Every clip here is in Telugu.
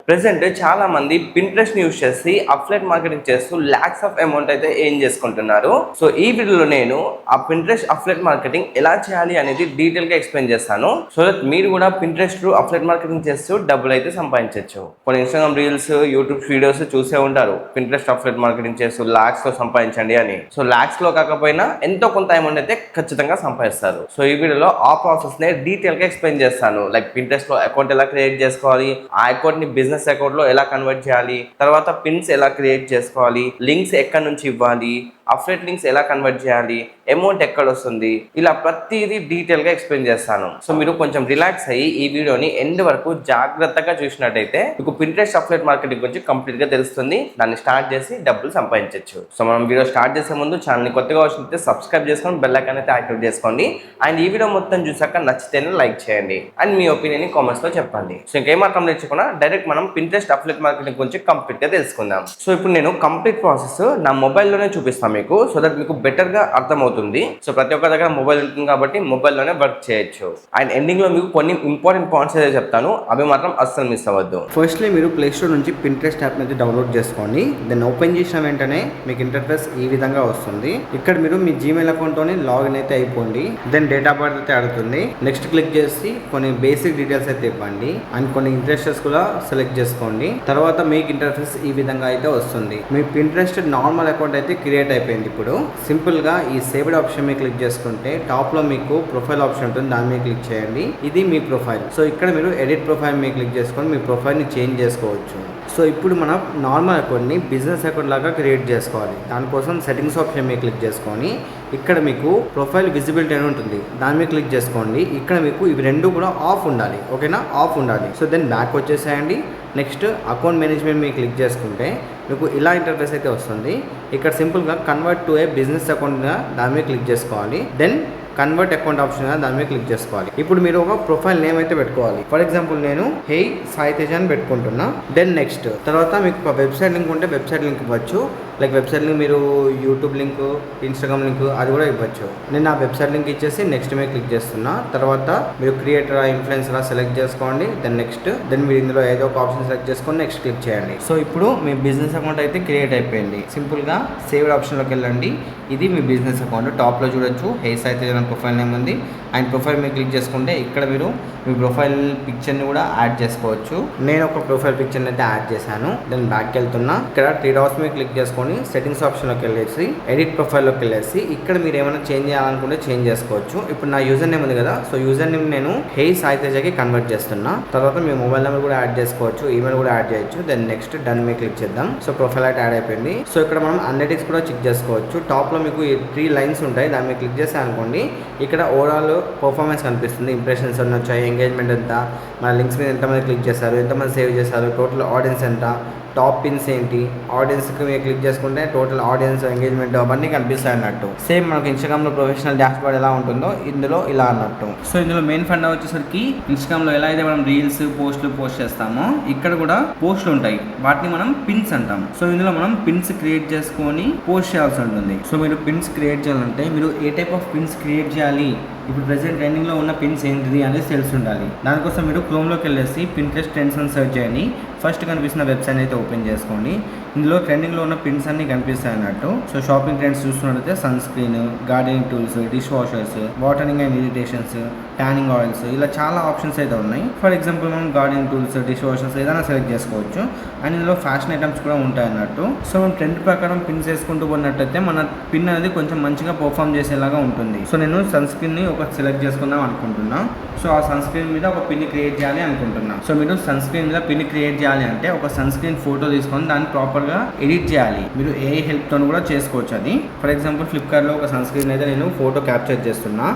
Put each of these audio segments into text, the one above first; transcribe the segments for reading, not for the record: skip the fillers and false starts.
ప్రెసెంట్ చాలా మంది పింట్రెస్ట్ యూస్ చేసి అఫ్లైట్ మార్కెటింగ్ చేస్తూ లాక్స్ ఆఫ్ అమౌంట్ అయితే ఏం చేసుకుంటున్నారు. సో ఈ వీడియోలో నేను ఆ పింట్రెస్ట్ అఫ్లైట్ మార్కెటింగ్ ఎలా చేయాలి అనేది డీటెయిల్ గా ఎక్స్ప్లెయిన్ చేస్తాను. సో దట్ మీరు కూడా పింట్రెస్ట్ అఫ్లైట్ మార్కెటింగ్ చేస్తూ డబ్బులు అయితే సంపాదించవచ్చు. కొన్ని ఇన్స్టాగ్రామ్ రీల్స్, యూట్యూబ్ వీడియోస్ చూసే ఉంటారు పింట్రెస్ట్ అఫ్లైట్ మార్కెటింగ్ చేస్తూ లాక్స్ లో సంపాదించండి అని. సో లాక్స్ లో కాకపోయినా ఎంతో కొంత అమౌంట్ అయితే ఖచ్చితంగా సంపాదిస్తారు. సో ఈ వీడియోలో ఆ ప్రాసెస్ నే డీటెయిల్ గా ఎక్స్ప్లెయిన్ చేస్తాను. లైక్ పింట్రెస్ట్ లో అకౌంట్ ఎలా క్రియేట్ చేసుకోవాలి, ఆ అకౌంట్ ని బిజినెస్ అకౌంట్ లో ఎలా కన్వర్ట్ చేయాలి, తర్వాత పిన్స్ ఎలా క్రియేట్ చేసుకోవాలి, లింక్స్ ఎక్కడి నుంచి ఇవ్వాలి, అఫ్లైట్ లింక్స్ ఎలా కన్వర్ట్ చేయాలి, అమౌంట్ ఎక్కడ వస్తుంది, ఇలా ప్రతిదీ డీటెయిల్ గా ఎక్స్ప్లెయిన్ చేస్తాను. సో మీరు కొంచెం రిలాక్స్ అయ్యి ఈ వీడియోని ఎండ్ వరకు జాగ్రత్తగా చూసినట్టయితే మీకు పింట్రెస్ట్ అఫ్లైట్ మార్కెటింగ్ గురించి కంప్లీట్ గా తెలుస్తుంది. దాన్ని స్టార్ట్ చేసి డబ్బులు సంపాదించవచ్చు. సో మనం వీడియో స్టార్ట్ చేసే ముందు ఛానల్ ని కొత్తగా వచ్చినట్లయితే సబ్స్క్రైబ్ చేసుకొని బెల్ ఐకాన్ అయితే యాక్టివేట్ చేసుకోండి. అండ్ ఈ వీడియో మొత్తం చూసాక నచ్చితేనే లైక్ చేయండి అండ్ మీ ఒపీనియన్ ని కామెంట్స్ లో చెప్పండి. సో ఇంకేమాత్రం నేర్చుకున్నా డైరెక్ట్ మనం పింట్రెస్ట్ అఫ్లైట్ మార్కెటింగ్ గురించి కంప్లీట్ గా తెలుసుకుందాం. సో ఇప్పుడు నేను కంప్లీట్ ప్రాసెస్ నా మొబైల్లోనే చూపిస్తాను మీకు, సో దట్ మీకు బెటర్ గా అర్థమవుతుంది. సో ప్రతి ఒక్క దగ్గర మొబైల్ ఉంటుంది కాబట్టి మొబైల్లోనే వర్క్ చేయొచ్చు. అండ్ ఎండింగ్ లో మీకు కొన్ని ఇంపార్టెంట్ పాయింట్స్ అయితే చెప్తాను, అవి మాత్రం అస్సలు మిస్ అవ్వద్దు. ఫస్ట్లీ మీరు ప్లే స్టోర్ నుంచి పింట్రెస్ట్ యాప్ అనేది డౌన్లోడ్ చేసుకోండి. దెన్ ఓపెన్ చేసిన వెంటనే మీకు ఇంటర్ఫేస్ ఈ విధంగా వస్తుంది. ఇక్కడ మీరు మీ జీమెయిల్ అకౌంట్తోని లాగిన్ అయితే అయిపోండి. దెన్ డేట్ ఆఫ్ బర్త్ అయితే అడుగుతుంది. నెక్స్ట్ క్లిక్ చేసి కొన్ని బేసిక్ డీటెయిల్స్ అయితే ఇవ్వండి అండ్ కొన్ని ఇంట్రెస్ట్స్ కూడా సెలెక్ట్ చేసుకోండి. తర్వాత మీకు ఇంటర్ఫేస్ ఈ విధంగా అయితే వస్తుంది. మీ పింట్రెస్ట్ నార్మల్ అకౌంట్ అయితే క్రియేట్ అయిపోయింది. ఇప్పుడు సింపుల్ గా ఈ సేవ్డ్ ఆప్షన్ మీద క్లిక్ చేసుకుంటే టాప్ లో మీకు ప్రొఫైల్ ఆప్షన్ ఉంటుంది, దాని మీద క్లిక్ చేయండి. ఇది మీ ప్రొఫైల్. సో ఇక్కడ మీరు ఎడిట్ ప్రొఫైల్ మీద క్లిక్ చేసుకొని మీ ప్రొఫైల్ ని చేంజ్ చేసుకోవచ్చు. సో ఇప్పుడు మనం నార్మల్ అకౌంట్ని బిజినెస్ అకౌంట్ లాగా క్రియేట్ చేసుకోవాలి. దానికోసం సెట్టింగ్స్ ఆప్షన్ మీద క్లిక్ చేసుకొని ఇక్కడ మీకు ప్రొఫైల్ విజిబిలిటీ అని ఉంటుంది, దాని మీద క్లిక్ చేసుకోండి. ఇక్కడ మీకు ఇవి రెండు కూడా ఆఫ్ ఉండాలి, ఓకేనా, ఆఫ్ ఉండాలి. సో దెన్ బ్యాక్ వచ్చేసేయండి. నెక్స్ట్ అకౌంట్ మేనేజ్మెంట్ మీద క్లిక్ చేసుకుంటే మీకు ఇలా ఇంటర్ఫేస్ అయితే వస్తుంది. ఇక్కడ సింపుల్గా కన్వర్ట్ టు ఏ బిజినెస్ అకౌంట్గా దాని మీద క్లిక్ చేసుకోవాలి. దెన్ కన్వర్ట్ అకౌంట్ ఆప్షన్ దాని మీద క్లిక్ చేసుకోవాలి. ఇప్పుడు మీరు ఒక ప్రొఫైల్ నేమ్ అయితే పెట్టుకోవాలి. ఫర్ ఎగ్జాంపుల్ నేను హే సాయి తేజ అని పెట్టుకుంటున్నా. దెన్ నెక్స్ట్ తర్వాత మీకు ఒక వెబ్సైట్ లింక్ ఉంటే వెబ్సైట్ లింక్ ఇవ్వచ్చు. లైక్ వెబ్సైట్ లింక్ మీరు యూట్యూబ్ లింక్, ఇన్స్టాగ్రామ్ లింక్ అది కూడా ఇవ్వచ్చు. నేను ఆ వెబ్సైట్ లింక్ ఇచ్చేసి నెక్స్ట్ మీద క్లిక్ చేస్తున్నా. తర్వాత మీరు క్రియేటర్, ఇన్ఫ్లుయెన్సర్ సెలెక్ట్ చేసుకోండి. దెన్ నెక్స్ట్, దెన్ మీరు ఇందులో ఏదో ఒక ఆప్షన్ సెలెక్ట్ చేసుకొని నెక్స్ట్ క్లిక్ చేయండి. సో ఇప్పుడు మీ బిజినెస్ అకౌంట్ అయితే క్రియేట్ అయిపోయింది. సింపుల్గా సేవ్డ్ ఆప్షన్లోకి వెళ్ళండి. ఇది మీ బిజినెస్ అకౌంట్. టాప్లో చూడొచ్చు హే సాయి తేజ ప్రొఫైల్ నేమ్ ఉంది. అండ్ ప్రొఫైల్ మీద క్లిక్ చేసుకుంటే ఇక్కడ మీరు మీ ప్రొఫైల్ పిక్చర్ని కూడా యాడ్ చేసుకోవచ్చు. నేను ఒక ప్రొఫైల్ పిక్చర్ని అయితే యాడ్ చేశాను. దెన్ బ్యాక్కి వెళ్తున్నా. ఇక్కడ 3 డాట్స్ మీద క్లిక్ చేసుకొని సెట్టింగ్స్ ఆప్షన్లోకి వెళ్ళేసి ఎడిట్ ప్రొఫైల్లోకి వెళ్ళేసి ఇక్కడ మీరు ఏమైనా చేంజ్ చేయాలనుకుంటే చేంజ్ చేసుకోవచ్చు. ఇప్పుడు నా యూజర్ నేమ్ ఉంది కదా, సో యూజర్ నేమ్ నేను హే సాయి తేజకి కన్వర్ట్ చేస్తున్నా. తర్వాత మీ మొబైల్ నెంబర్ కూడా యాడ్ చేసుకోవచ్చు, ఈమెయిల్ కూడా యాడ్ చేయొచ్చు. దెన్ నెక్స్ట్ డన్ మీద క్లిక్ చేద్దాం. సో ప్రొఫైల్ అయితే యాడ్ అయిపోయింది. సో ఇక్కడ మనం అనలిటిక్స్ కూడా చెక్ చేసుకోవచ్చు. టాప్లో మీకు 3 లైన్స్ ఉంటాయి, దాని మీద క్లిక్ చేస్తే అనుకోండి ఇక్కడ ఓవరాల్ పర్ఫార్మెన్స్ కనిపిస్తుంది. ఇంప్రెషన్స్ ఎన్ని వచ్చాయి, ఎంగేజ్మెంట్ ఎంత, మన లింక్స్ మీద ఎంతమంది క్లిక్ చేశారు, ఎంతమంది సేవ్ చేశారు, టోటల్ ఆడియన్స్ ఎంత, టాప్ పిన్స్ ఏంటి, ఆడియన్స్కి మీరు క్లిక్ చేసుకుంటే టోటల్ ఆడియన్స్, ఎంగేజ్మెంట్ అవన్నీ కనిపిస్తాయి అన్నట్టు. సేమ్ మనకు ఇన్స్టాగ్రామ్లో ప్రొఫెషనల్ డాష్ బోర్డ్ ఎలా ఉంటుందో ఇందులో ఇలా అన్నట్టు. సో ఇందులో మెయిన్ ఫండ్ వచ్చేసరికి ఇన్స్టాగ్రామ్లో ఎలా అయితే మనం రీల్స్, పోస్టులు పోస్ట్ చేస్తామో ఇక్కడ కూడా పోస్టులు ఉంటాయి, వాటిని మనం పిన్స్ అంటాం. సో ఇందులో మనం పిన్స్ క్రియేట్ చేసుకొని పోస్ట్ చేయాల్సి ఉంటుంది. సో మీరు పిన్స్ క్రియేట్ చేయాలంటే మీరు ఏ టైప్ ఆఫ్ పిన్స్ క్రియేట్ చేయాలి, ఇప్పుడు ప్రెసెంట్ ట్రెండింగ్లో ఉన్న పిన్స్ ఏంటిది అనేది తెలిసి ఉండాలి. దానికోసం మీరు క్రోమ్లోకి వెళ్ళేసి పింట్రెస్ట్ ట్రెండ్స్ అని సెర్చ్ చేయండి. ఫస్ట్ కనిపిస్తున్న వెబ్సైట్ అయితే ఓపెన్ చేసుకోండి. ఇందులో ట్రెండింగ్లో ఉన్న పిన్స్ అన్ని కనిపిస్తాయి అన్నట్టు. సో షాపింగ్ ట్రెండ్స్ చూస్తున్నట్లయితే sunscreen, gardening tools, dishwashers, watering and irrigations, tanning oils, ఇలా చాలా ఆప్షన్స్ అయితే ఉన్నాయి. ఫర్ ఎగ్జాంపుల్ మనం గార్డెనింగ్ టూల్స్, డిష్ వాషర్స్ ఏదైనా సెలెక్ట్ చేసుకోవచ్చు. అండ్ ఇందులో ఫ్యాషన్ ఐటమ్స్ కూడా ఉంటాయి అన్నట్టు. సో మనం ట్రెండ్ ప్రకారం పిన్స్ వేసుకుంటూ పోయినట్టయితే మన పిన్ అనేది కొంచెం మంచిగా పర్ఫామ్ చేసేలాగా ఉంటుంది. సో నేను సన్ స్క్రీన్ని ఒక సెలెక్ట్ చేసుకుందాం అనుకుంటున్నా. సో ఆ సన్ స్క్రీన్ మీద ఒక పిన్ క్రియేట్ చేయాలి అనుకుంటున్నా. సో మీరు సన్ స్క్రీన్ మీద పిన్ క్రియేట్ చేయాలి అంటే ఒక సన్ స్క్రీన్ ఫోటో తీసుకొని దాన్ని ప్రాపర్గా ఎడిట్ చేయాలి. మీరు ఏ హెల్ప్తో కూడా చేసుకోవచ్చు అది. ఫర్ ఎగ్జాంపుల్ ఫ్లిప్కార్ట్లో ఒక సన్ స్క్రీన్ అయితే నేను ఫోటో క్యాప్చర్ చేస్తున్నా.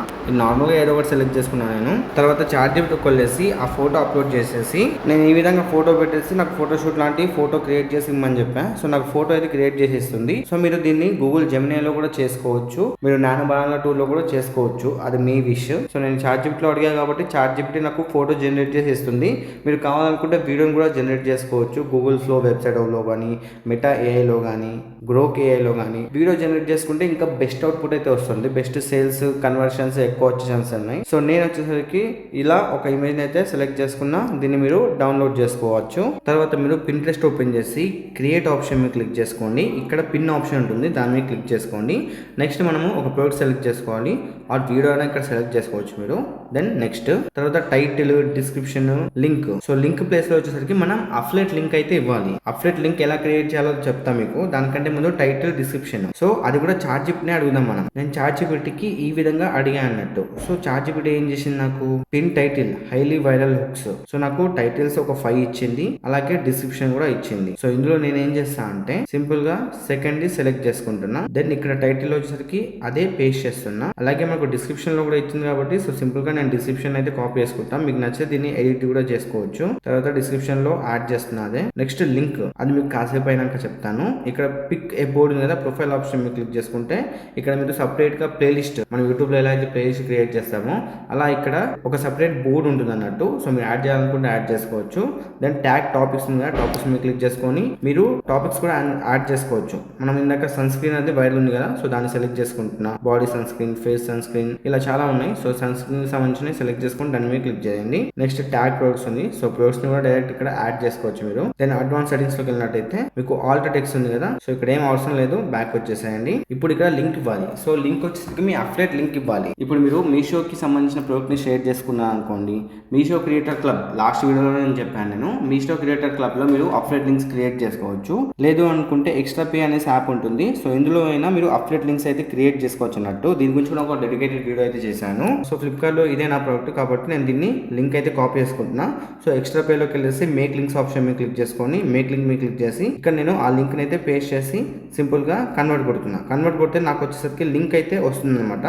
నార్మల్గా ఏదో ఒకటి సెలెక్ట్ చేసుకున్నాను నేను. తర్వాత చార్జిబీటీకి వెళ్ళేసి ఆ ఫోటో అప్లోడ్ చేసేసి నేను ఈ విధంగా ఫోటో పెట్టేసి నాకు ఫోటోషూట్ లాంటి ఫోటో క్రియేట్ చేసి ఇమ్మని చెప్పాను. సో నాకు ఫోటో అయితే క్రియేట్ చేసేస్తుంది. సో మీరు దీన్ని గూగుల్ జెమినీలో కూడా చేసుకోవచ్చు, మీరు నానో బనానా టూల్లో కూడా చేసుకోవచ్చు, అది మీ విష్. సో నేను చార్జిబీటీలో అడిగా కాబట్టి చార్జిబీటీ నాకు ఫోటో జనరేట్ చేసి ఇస్తుంది. మీరు కావాలనుకుంటే వీడియోని కూడా జనరేట్ చేసుకోవచ్చు. గూగుల్ ఫ్లో వెబ్సైట్లో కానీ, మెటా ఏఐలో కానీ, గ్రోక్ ఏఐలో కానీ వీడియో జనరేట్ చేసుకుంటే ఇంకా బెస్ట్ అవుట్పుట్ అయితే వస్తుంది. బెస్ట్ సేల్స్, కన్వర్షన్స్ ఎక్కువ వచ్చే ఛాన్స్ ఉన్నాయి. సో నేను నేను వచ్చేసరికి ఇలా ఒక ఇమేజ్ అయితే సెలెక్ట్ చేసుకున్నా, దీన్ని మీరు డౌన్లోడ్ చేసుకోవచ్చు. తర్వాత మీరు Pinterest ఓపెన్ చేసి క్రియేట్ ఆప్షన్ మీద క్లిక్ చేసుకోండి. ఇక్కడ పిన్ ఆప్షన్ ఉంటుంది, దాని మీద క్లిక్ చేసుకోండి. నెక్స్ట్ మనము ఒక ప్రోడక్ట్ సెలెక్ట్ చేసుకోవాలి, ఆ వీడియో అయినా ఇక్కడ సెలెక్ట్ చేసుకోవచ్చు మీరు. దెన్ నెక్స్ట్ తర్వాత title, description, link. So link place లో వచ్చేసరికి మనం అఫ్లెట్ లింక్ అయితే ఇవ్వాలి. అఫ్లెట్ లింక్ ఎలా క్రియేట్ చేయాలో చెప్తా మీకు. దానికంటే ముందు టైటిల్, డిస్క్రిప్షన్. సో అది కూడా ChatGPT అడుగుదాం మనం. నేను ChatGPTకి ఈ విధంగా అడిగా అన్నట్టు. సో ChatGPT ఏం చేసింది, నాకు pin title highly viral hooks. So నాకు టైటిల్స్ ఒక 5 ఇచ్చింది, అలాగే డిస్క్రిప్షన్ కూడా ఇచ్చింది. సో ఇందులో నేను ఏం చేస్తా అంటే సింపుల్ గా సెకండ్ సెలెక్ట్ చేసుకుంటున్నా. దెన్ ఇక్కడ టైటిల్ వచ్చేసరికి అదే పేస్ట్ చేస్తున్నా. అలాగే మనకు డిస్క్రిప్షన్ లో కూడా ఇచ్చింది కాబట్టి సో సింపుల్ గా నేను డిస్క్రిప్షన్ అయితే కాపీ చేసుకుంటాం. మీకు నచ్చితే దీన్ని ఎడిట్ కూడా చేసుకోవచ్చు. తర్వాత డిస్క్రిప్షన్ లో యాడ్ చేస్తున్నా అదే. నెక్స్ట్ లింక్, అది మీకు కాసేపు అయినాక చెప్తాను. ఇక్కడ పిక్ ఏ బోర్డ్ ఉంది కదా, ప్రొఫైల్ ఆప్షన్ మీరు క్లిక్ చేసుకుంటే ఇక్కడ మీరు సపరేట్ గా ప్లేలిస్ట్, మనం యూట్యూబ్ లో ఎలా అయితే ప్లేలిస్ట్ క్రియేట్ చేస్తామో అలా ఇక్కడ ఒక సపరేట్ బోర్డ్ ఉంటుంది అన్నట్టు. సో మీరు యాడ్ చేయాలనుకుంటే యాడ్ చేసుకోవచ్చు. దెన్ ట్యాగ్ టాపిక్స్ ఉంది కదా, టాపిక్స్ మీరు క్లిక్ చేసుకొని మీరు టాపిక్స్ కూడా యాడ్ చేసుకోవచ్చు. మనం ఇందాక సన్ స్క్రీన్ అయితే వైరల్ ఉంది కదా, సో దాన్ని సెలెక్ట్ చేసుకుంటున్నా. Body sunscreen, face sunscreen, ఇలా చాలా ఉన్నాయి. సో సన్ స్క్రీన్ సంబంధించిన సెలెక్ట్ చేసుకొని దాని మీద క్లిక్ చేయండి. నెక్స్ట్ ట్యాగ్ ప్రొడక్ట్స్ ఉంది. సో ప్రొడక్ట్స్ ని కూడా డైరెక్ట్ ఇక్కడ యాడ్ చేసుకోవచ్చు మీరు. దెన్ అడ్వాన్స్ సెట్టింగ్స్ లోకి వెళ్ళినట్టయితే మీకు ఆల్టర్ టెక్స్ట్ ఉంది కదా, సో ఇక్కడ ఏం అవసరం లేదు, బ్యాక్ వచ్చేసేయండి. ఇప్పుడు ఇక్కడ లింక్ ఇవ్వాలి. సో లింక్ వచ్చేసరికి మీ అఫ్లెట్ లింక్ ఇవ్వాలి. ఇప్పుడు మీరు మీషోకి సంబంధించిన ప్రొడక్ట్ ని షేర్ చేసుకున్నారు అనుకోండి, మీషో క్రియేటర్ క్లబ్ లాస్ట్ వీడియోలో నేను చెప్పాను. నేను మీషో క్రియేటర్ క్లబ్ లో మీరు అఫ్లెట్ లింక్స్ క్రియేట్ చేసుకోవచ్చు. లేదు అనుకుంటే ఎక్స్ట్రా పే అనే యాప్ ఉంటుంది. సో ఇందులో అయినా మీరు అఫ్లెట్ లింక్స్ అయితే క్రియేట్ చేసుకోవచ్చు అన్నట్టు. దీని గురించి కూడా ఒక డెడికేటెడ్ వీడియో అయితే చేశాను. సో ఫ్లిప్కార్ట్ లో ఇదే నా ప్రోడక్ట్ కాబట్టి నేను దీన్ని లింక్ అయితే కాపీ చేసుకుంటున్నా. సో ఎక్స్ట్రా పే లోకి వెళ్ళేసి మేక్ లింక్స్ ఆప్షన్ మీద క్లిక్ చేసుకొని మేక్ లింక్ మీద క్లిక్ చేసి ఇక్కడ నేను ఆ లింక్ అయితే పేస్ట్ చేసి సింపుల్ గా కన్వర్ట్ కొడుతున్నా. కన్వర్ట్ కొడితే నాకు వచ్చేసరికి లింక్ అయితే వస్తుంది అనమాట.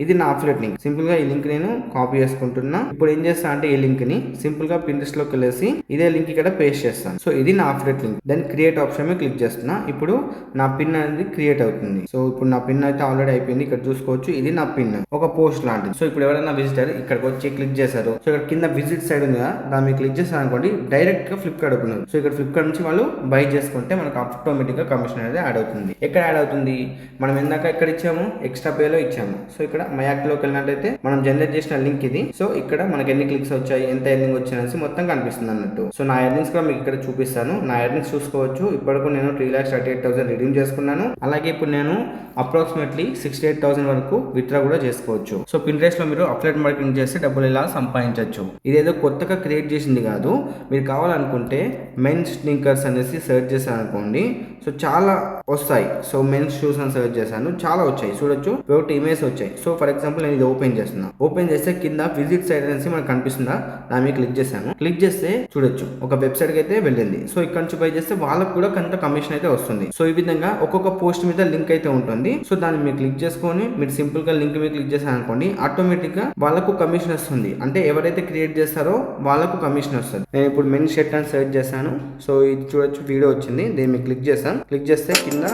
ఇది నా అఫ్లెట్ లింక్. సింపుల్ గా ఈ లింక్ నేను కాపీ చేసుకుంటున్నా. ఇప్పుడు ఏం చేస్తా అంటే ఈ లింక్ ని సింపుల్ గా Pinterest లోకి వెళ్ళేసి ఇదే లింక్ ఇక్కడ పేస్ట్ చేస్తాను. సో ఇది నా affiliate link. Then create option మీద క్లిక్ చేస్తున్నా. ఇప్పుడు నా పిన్ అనేది క్రియేట్ అవుతుంది. సో ఇప్పుడు నా పిన్ అయితే ఆల్రెడీ అయిపోయింది. ఇక్కడ చూసుకోవచ్చు, ఇది నా పిన్, ఒక పోస్ట్ లాంటిది. సో ఇప్పుడు ఎవరైనా విజిటర్ ఇక్కడికి వచ్చి క్లిక్ చేశారు. సో ఇక్కడ కింద విజిట్ సైడ్ ఉంది కదా, దాని మీద క్లిక్ చేస్తారు అనుకోండి, డైరెక్ట్ గా ఫ్లిప్కార్ట్ ఓపెన్ అవుతుంది. సో ఇక్కడ ఫ్లిప్కార్ట్ నుంచి వాళ్ళు బై చేసుకుంటే మనకు ఆటోమేటిక్ గా కమిషన్ అనేది యాడ్ అవుతుంది. ఎక్కడ యాడ్ అవుతుంది, మనం ఇందాక ఎక్కడ ఇచ్చాము, ఎక్స్ట్రా పే లో ఇచ్చాము. సో ఇక్కడ మయాక్ లోకి వెళ్ళినట్టయితే మనం జనరేట్ చేసిన లింక్ ఇది. సో ఇక్కడ మనకి ఎన్ని క్లిక్స్ వచ్చాయి, ఎంత ఎర్నింగ్ వచ్చాయనేసి మొత్తం కనిపిస్తుంది అన్నట్టు. సో నా ఎర్నింగ్స్ కూడా మీకు ఇక్కడ చూపిస్తాను. నా ఎర్నింగ్స్ చూసుకోవచ్చు. ఇప్పటికు నేను 3,38,000 రిడీమ్ చేసుకున్నాను. అలాగే ఇప్పుడు నేను అప్రాక్సిమేట్లీ 68,000 వరకు విత్డ్రా కూడా చేసుకోవచ్చు. సో Pinterest లో మీరు అఫ్లెట్ మార్కెటింగ్ చేస్తే డబ్బులు ఇలా సంపాదించవచ్చు. ఇదేదో కొత్తగా క్రియేట్ చేసింది కాదు. మీరు కావాలనుకుంటే మెన్స్ స్నీకర్స్ అనేసి సెర్చ్ చేశాను అనుకోండి, సో చాలా వస్తాయి. సో మెన్స్ షూస్ అని సెర్చ్ చేశాను, చాలా వచ్చాయి. చూడొచ్చు, ఒకటి ఇమేజ్ వచ్చాయి. సో ఫర్ ఎగ్జాంపుల్ నేను ఇది ఓపెన్ చేస్తున్నా. ఓపెన్ చేస్తే కింద విజిట్ సైట్ అనేసి మనకు కనిపిస్తుందా, దాని మీద క్లిక్ చేశాను. క్లిక్ చేస్తే చూడొచ్చు, ఒక వెబ్సైట్ కి అయితే వెళ్ళింది. సో ఇక్కడ నుంచి బై చేస్తే వాళ్ళకు కూడా కొంత కమిషన్ అయితే వస్తుంది. సో ఈ విధంగా ఒక్కొక్క పోస్ట్ మీద లింక్ అయితే ఉంటుంది. సో దాన్ని మీరు క్లిక్ చేసుకొని మీరు సింపుల్ గా లింక్ మీద క్లిక్ చేశారు అనుకోండి, ఆటోమేటిక్ గా వాళ్ళకు కమిషన్ వస్తుంది. అంటే ఎవరైతే క్రియేట్ చేస్తారో వాళ్ళకు కమిషన్ వస్తుంది. నేను ఇప్పుడు మెన్ షర్ట్ అని సెర్చ్ చేశాను. సో ఇది చూడొచ్చు, వీడియో వచ్చింది. దీన్ని మీరు క్లిక్ చేస్తాను. క్లిక్ చేస్తే కింద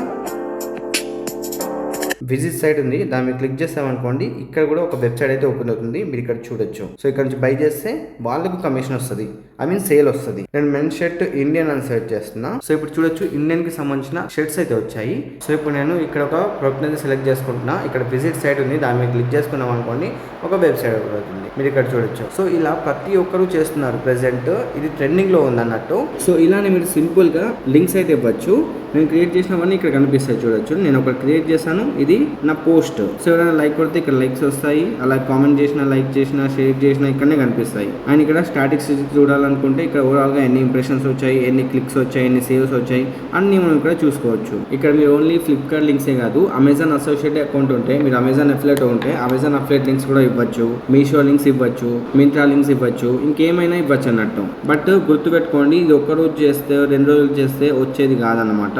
విజిట్ సైట్ ఉంది, దాని మీద క్లిక్ చేస్తామనుకోండి, ఇక్కడ కూడా ఒక వెబ్సైట్ అయితే ఓపెన్ అవుతుంది. మీరు ఇక్కడ చూడొచ్చు. సో ఇక్కడ నుంచి బై చేస్తే వాళ్ళకు కమిషన్ వస్తుంది, ఐ మీన్ సేల్ వస్తుంది. నేను మెన్ షర్ట్ ఇండియన్ అని సెర్చ్ చేస్తున్నా. సో ఇప్పుడు చూడొచ్చు, ఇండియన్ కి సంబంధించిన షర్ట్స్ అయితే వచ్చాయి. సో ఇప్పుడు నేను ఇక్కడ ఒక ప్రొడక్ట్ అయితే సెలెక్ట్ చేసుకుంటున్నా. ఇక్కడ విజిట్ సైట్ ఉంది, దాని మీద క్లిక్ చేసుకున్నాం అనుకోండి, ఒక వెబ్సైట్ ఓపెన్ అవుతుంది. మీరు ఇక్కడ చూడొచ్చు. సో ఇలా ప్రతి ఒక్కరు చేస్తున్నారు. ప్రెసెంట్ ఇది ట్రెండింగ్ లో ఉంది అన్నట్టు. సో ఇలానే మీరు సింపుల్ గా లింక్స్ అయితే ఇవ్వచ్చు. నేను క్రియేట్ చేసినవన్నీ ఇక్కడ కనిపిస్తాయి. చూడొచ్చు, నేను ఒకటి క్రియేట్ చేశాను, ఇది నా పోస్ట్. సో ఎవరైనా లైక్ కొడితే ఇక్కడ లైక్స్ వస్తాయి, అలా కామెంట్ చేసినా, లైక్ చేసినా, షేర్ చేసినా ఇక్కడనే కనిపిస్తాయి. అండ్ ఇక్కడ స్టాటిక్స్ చూడాలనుకుంటే ఇక్కడ ఓవరాల్ గా ఎన్ని ఇంప్రెషన్స్ వచ్చాయి, ఎన్ని క్లిక్స్ వచ్చాయి, ఎన్ని సేవ్స్ వచ్చాయి అన్ని మనం ఇక్కడ చూసుకోవచ్చు. ఇక్కడ మీరు ఓన్లీ ఫ్లిప్కార్ట్ లింక్సే కాదు, అమెజాన్ అసోసియేట్ అకౌంట్ ఉంటే, మీరు అమెజాన్ అఫిలియేట్ ఉంటే అమెజాన్ అఫిలియేట్ లింక్స్ కూడా ఇవ్వచ్చు, మీషో లింక్స్ ఇవ్వచ్చు, మింత్రా లింక్స్ ఇవ్వచ్చు, ఇంకేమైనా ఇవ్వచ్చు అన్నట్టు. బట్ గుర్తుపెట్టుకోండి, ఇది ఒక రోజు చేస్తే 2 రోజులు చేస్తే వచ్చేది కాదన్నమాట.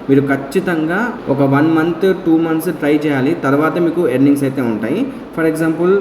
మీరు ఖచ్చితంగా ఒక 1 month 2 months ట్రై చేయాలి, తర్వాత మీకు ఎర్నింగ్స్ అయితే ఉంటాయి. ఫర్ ఎగ్జాంపుల్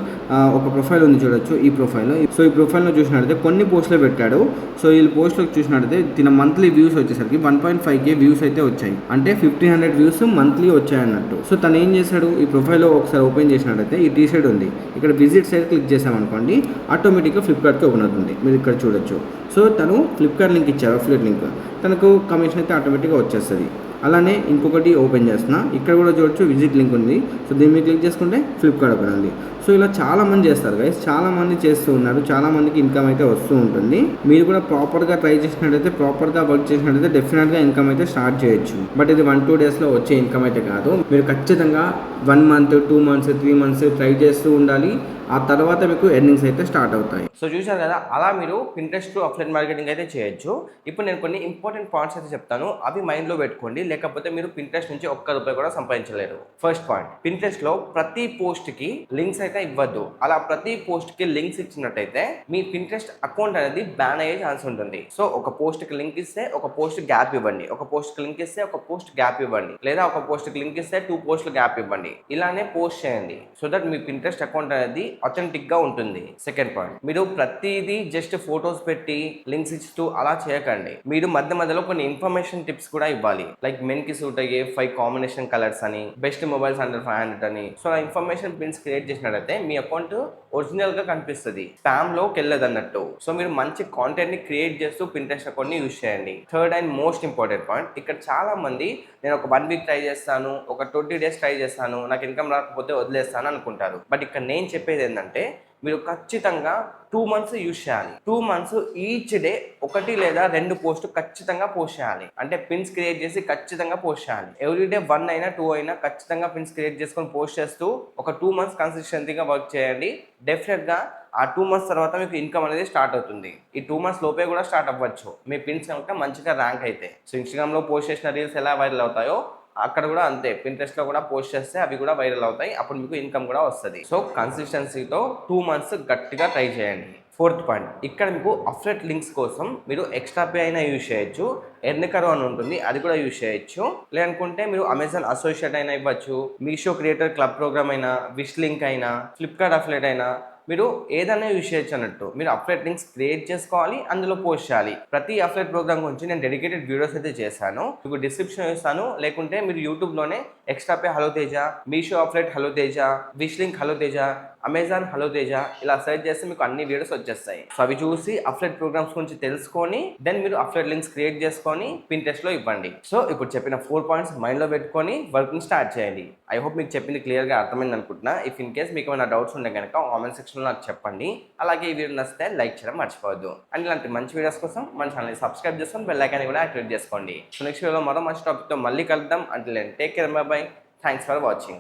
ఒక ప్రొఫైల్ ఉంది చూడొచ్చు, ఈ ప్రొఫైల్. సో ఈ ప్రొఫైల్లో చూసినట్టయితే కొన్ని పోస్టులు పెట్టాడు. సో ఈ పోస్ట్లో చూసినట్టయితే దీని మంత్లీ వ్యూస్ వచ్చేసరికి 1.5K వ్యూస్ అయితే వచ్చాయి. అంటే 1500 వ్యూస్ మంత్లీ వచ్చాయి అన్నట్టు. సో తను ఏం చేశాడు, ఈ ప్రొఫైల్లో ఒకసారి ఓపెన్ చేసినట్టయితే ఈ టీ షర్ట్ ఉంది, ఇక్కడ విజిట్ సైడ్ క్లిక్ చేసామనుకోండి, ఆటోమేటిక్గా ఫ్లిప్కార్ట్కి ఓపెన్ అవుతుంది. మీరు ఇక్కడ చూడొచ్చు. సో తను ఫ్లిప్కార్ట్ లింక్ ఇచ్చారు, అఫిలియేట్ లింక్, తనకు కమిషన్ అయితే ఆటోమేటిక్గా వచ్చేస్తుంది. అలానే ఇంకొకటి ఓపెన్ చేస్తున్నా, ఇక్కడ కూడా చూడొచ్చు విజిట్ లింక్ ఉంది. సో దీన్ని మీరు క్లిక్ చేసుకుంటే ఫ్లిప్కార్ట్ ఓపెన్ ఉంది. సో ఇలా చాలామంది చేస్తారు గైస్, చాలామంది చేస్తూ ఉన్నారు, చాలామందికి ఇన్కమ్ అయితే వస్తూ ఉంటుంది. మీరు కూడా ప్రాపర్గా ట్రై చేసినట్టయితే, ప్రాపర్గా వర్క్ చేసినట్టయితే డెఫినెట్గా ఇన్కమ్ అయితే స్టార్ట్ చేయొచ్చు. బట్ ఇది 1-2 డేస్లో వచ్చే ఇన్కమ్ అయితే కాదు. మీరు ఖచ్చితంగా 1 మంత్ 2 మంత్స్ 3 మంత్స్ ట్రై చేస్తూ ఉండాలి. ఆ తర్వాత మీకు ఎర్నింగ్స్ అయితే స్టార్ట్ అవుతాయి. సో చూశారు కదా, అలా మీరు పింట్రెస్ట్ అఫ్లైట్ మార్కెటింగ్ అయితే చేయొచ్చు. ఇప్పుడు నేను కొన్ని ఇంపార్టెంట్ పాయింట్స్ అయితే చెప్తాను, అవి మైండ్లో పెట్టుకోండి, లేకపోతే మీరు పింట్రెస్ట్ నుంచి ఒక్క రూపాయి కూడా సంపాదించలేరు. ఫస్ట్ పాయింట్, పింట్రెస్ట్లో ప్రతి పోస్ట్కి లింక్స్ అయితే ఇవ్వద్దు. అలా ప్రతి పోస్ట్కి లింక్స్ ఇచ్చినట్టయితే మీ పింట్రెస్ట్ అకౌంట్ అనేది బ్యాన్ అయ్యే ఛాన్స్ ఉంటుంది. సో ఒక పోస్ట్కి లింక్ ఇస్తే ఒక పోస్ట్ గ్యాప్ ఇవ్వండి, ఒక పోస్ట్కి లింక్ ఇస్తే ఒక పోస్ట్ గ్యాప్ ఇవ్వండి, లేదా ఒక పోస్ట్కి లింక్ ఇస్తే 2 పోస్టులు గ్యాప్ ఇవ్వండి. ఇలానే పోస్ట్ చేయండి, so that me Pinterest account అనేది అథెంటిక్ గా ఉంటుంది. సెకండ్ పాయింట్, మీరు ప్రతిదీ జస్ట్ ఫొటోస్ పెట్టి లింక్స్ ఇస్తూ అలా చేయకండి. మీరు మధ్య మధ్యలో కొన్ని ఇన్ఫర్మేషన్ టిప్స్ కూడా ఇవ్వాలి. లైక్ మెన్ కి సూట్ అయ్యే 5 కాంబినేషన్ కలర్స్ అని, బెస్ట్ మొబైల్స్ అండర్ 500 అని. సో ఆ ఇన్ఫర్మేషన్ పిన్స్ క్రియేట్ చేసినట్లయితే మీ అకౌంట్ ఒరిజినల్ గా కనిపిస్తుంది, స్పామ్ లోకి వెళ్ళదు అన్నట్టు. సో మీరు మంచి కాంటెంట్ ని క్రియేట్ చేస్తూ పింట్రెస్ట్ అకౌంట్ ని యూజ్ చేయండి. Third and most important point, ఇక్కడ చాలా మంది నేను ఒక 1 వీక్ ట్రై చేస్తాను, ఒక 20 డేస్ ట్రై చేస్తాను, నాకు ఇన్కమ్ రాకపోతే వదిలేస్తాను అనుకుంటారు. బట్ ఇక్కడ నేను చెప్పేది ఏంటంటే, మీరు ఖచ్చితంగా 2 మంత్స్ యూజ్ చేయాలి. 2 మంత్స్ ఈచ్ డే 1 లేదా 2 పోస్ట్ ఖచ్చితంగా పోస్ట్ చేయాలి. అంటే పిన్స్ క్రియేట్ చేసి ఖచ్చితంగా పోస్ట్ చేయాలి. ఎవ్రీడే 1 అయినా 2 అయినా ఖచ్చితంగా పిన్స్ క్రియేట్ చేసుకొని పోస్ట్ చేస్తూ ఒక 2 మంత్స్ కన్సిస్టెన్సీగా వర్క్ చేయండి. డెఫినెట్గా ఆ 2 మంత్స్ తర్వాత మీకు ఇన్కమ్ అనేది స్టార్ట్ అవుతుంది. ఈ 2 మంత్స్ లోపే కూడా స్టార్ట్ అవ్వచ్చు మీ పిన్స్ కనుక మంచిగా ర్యాంక్ అయితే. సో ఇన్స్టాగ్రామ్లో పోస్ట్ చేసిన రీల్స్ ఎలా వైరల్ అవుతాయో అక్కడ కూడా అంతే, పింట్రెస్ట్లో కూడా పోస్ట్ చేస్తే అవి కూడా వైరల్ అవుతాయి, అప్పుడు మీకు ఇన్కమ్ కూడా వస్తుంది. సో కన్సిస్టెన్సీతో 2 మంత్స్ గట్టిగా ట్రై చేయండి. ఫోర్త్ పాయింట్, ఇక్కడ మీకు అఫ్లెట్ లింక్స్ కోసం మీరు ఎక్స్ట్రా పే అయినా యూజ్ చేయొచ్చు, ఎర్నికరో అని ఉంటుంది అది కూడా యూజ్ చేయొచ్చు. లేదనుకుంటే మీరు అమెజాన్ అసోసియేట్ అయినా ఇవ్వచ్చు, మీషో క్రియేటర్ క్లబ్ ప్రోగ్రామ్ అయినా, విష్ లింక్ అయినా, ఫ్లిప్కార్ట్ అఫ్లెట్ అయినా, మీరు ఏదైనా యూజ్ చేయొచ్చు అన్నట్టు. మీరు అఫ్లెట్ లింక్స్ క్రియేట్ చేసుకోవాలి, అందులో పోస్ట్ చేయాలి. ప్రతి అఫ్లెట్ ప్రోగ్రామ్ గురించి నేను డెడికేటెడ్ వీడియోస్ అయితే చేశాను, మీకు డిస్క్రిప్షన్ ఇస్తాను. లేకుంటే మీరు యూట్యూబ్లోనే extra pay hello Teja, Meesho affiliate hello Teja, wish link hello Teja, Amazon hello Teja ఇలా సెర్చ్ చేస్తే మీకు అన్ని వీడియోస్ వచ్చేస్తాయి. సో అవి చూసి అఫ్లెట్ ప్రోగ్రామ్స్ గురించి తెలుసుకొని దెన్ మీరు అఫ్లెట్ లింక్స్ క్రియేట్ చేసుకొని పింట్రెస్ట్లో ఇవ్వండి. సో ఇప్పుడు చెప్పిన 4 పాయింట్స్ మైండ్లో పెట్టుకొని వర్క్ని స్టార్ట్ చేయండి. ఐ హోప్ మీకు చెప్పింది క్లియర్గా అర్థమైంది అనుకుంటున్నా. ఇఫ్ ఇన్ కేస్ మీకు ఏమైనా డౌట్స్ ఉంటే కనుక కామెంట్ సెక్షన్లో నాకు చెప్పండి. అలాగే ఈ వీడియో నచ్చితే లైక్ చేయడం మర్చిపోవద్దు. అండ్ ఇలాంటి మంచి వీడియోస్ కోసం మన ఛానల్ని సబ్స్క్రైబ్ చేసుకొని బెల్ ఐకాన్ కూడా యాక్టివేట్ చేసుకోండి. సో నెక్స్ట్ వీడియోలో మరో మంచి టాపిక్తో మళ్ళీ కలుద్దాం. Until then take care, bye bye, thanks for watching.